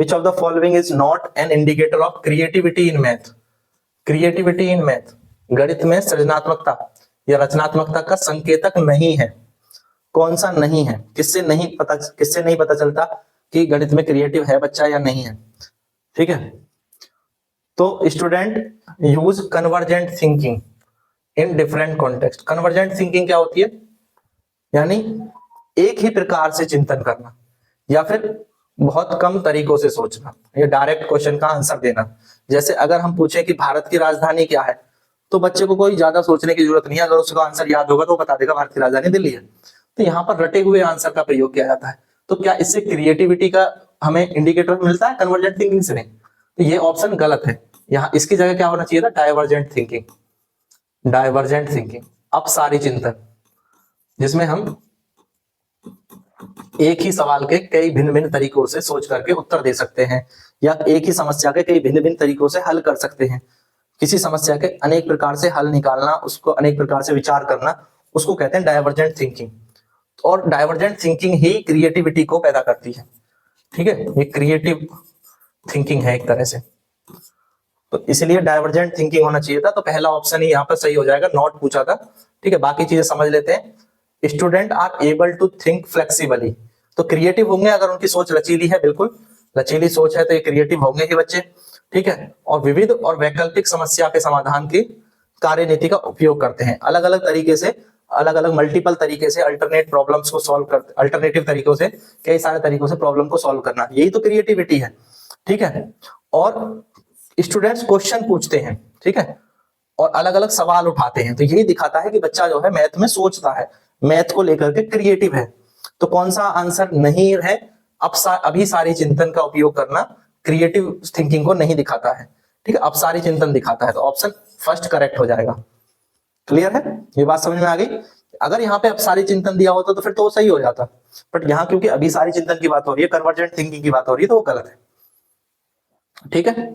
Which of the following is not an indicator of creativity in math? Creativity in math, गणित में सृजनात्मकता या रचनात्मकता का संकेतक नहीं है। कौन सा नहीं है? किससे नहीं पता चलता कि गणित में क्रिएटिव है बच्चा या नहीं है? ठीक है, तो student use convergent thinking in different context. Convergent thinking क्या होती है? यानी एक ही प्रकार से चिंतन करना या फिर बहुत कम तरीकों से सोचना या डायरेक्ट क्वेश्चन का आंसर देना। जैसे अगर हम पूछें कि भारत की राजधानी क्या है, तो बच्चे को कोई ज्यादा सोचने की जरूरत नहीं है, अगर उसका आंसर याद होगा तो वो बता देगा भारत की राजधानी दिल्ली है। तो यहाँ पर रटे हुए आंसर का प्रयोग किया जाता है। तो क्या इससे क्रिएटिविटी का हमें इंडिकेटर मिलता है? कन्वर्जेंट थिंकिंग से नहीं। तो ये ऑप्शन गलत है। यहाँ इसकी जगह क्या होना चाहिए था? Divergent thinking. डाइवर्जेंट थिंकिंग, अपसारी चिंतन, जिसमें हम एक ही सवाल के कई भिन्न भिन्न तरीकों से सोच करके उत्तर दे सकते हैं, या एक ही समस्या के कई भिन्न भिन्न तरीकों से हल कर सकते हैं। किसी समस्या के अनेक प्रकार से हल निकालना, उसको अनेक प्रकार से विचार करना, उसको कहते हैं डाइवर्जेंट थिंकिंग। और डाइवर्जेंट थिंकिंग ही क्रिएटिविटी को पैदा करती है। ठीक है, ये क्रिएटिव थिंकिंग है एक तरह से। तो इसलिए डाइवर्जेंट थिंकिंग होना चाहिए था। तो पहला ऑप्शन ही यहाँ पर सही हो जाएगा, नॉट पूछा था। ठीक है, बाकी चीजें समझ लेते हैं। Student are able to think flexibly, तो क्रिएटिव होंगे अगर उनकी सोच लचीली है। बिल्कुल लचीली सोच है तो ये क्रिएटिव होंगे ही बच्चे। ठीक है, और विविध और वैकल्पिक समस्या के समाधान की कार्यनीति का उपयोग करते हैं। अलग अलग तरीके से, अलग अलग मल्टीपल तरीके से अल्टरनेट प्रॉब्लम्स को सॉल्व करते, अल्टरनेटिव तरीकों से, कई सारे तरीकों से प्रॉब्लम को सॉल्व करना, यही तो क्रिएटिविटी है। ठीक है, और स्टूडेंट्स क्वेश्चन पूछते हैं। ठीक है, और अलग अलग सवाल उठाते हैं। तो यही दिखाता है कि बच्चा जो है मैथ में सोचता है, मैथ को लेकर के क्रिएटिव है। तो कौन सा आंसर नहीं है? अभी सारी चिंतन का उपयोग करना क्रिएटिव थिंकिंग को नहीं दिखाता है। ठीक है, अब सारी चिंतन दिखाता है। तो ऑप्शन फर्स्ट करेक्ट हो जाएगा। क्लियर है? ये बात समझ में आ गई? अगर यहाँ पे अब सारी चिंतन दिया होता तो फिर तो सही हो जाता, बट यहाँ क्योंकि अभी सारी चिंतन की बात हो रही है, कन्वर्जेंट थिंकिंग की बात हो रही है, तो वो गलत है। ठीक है।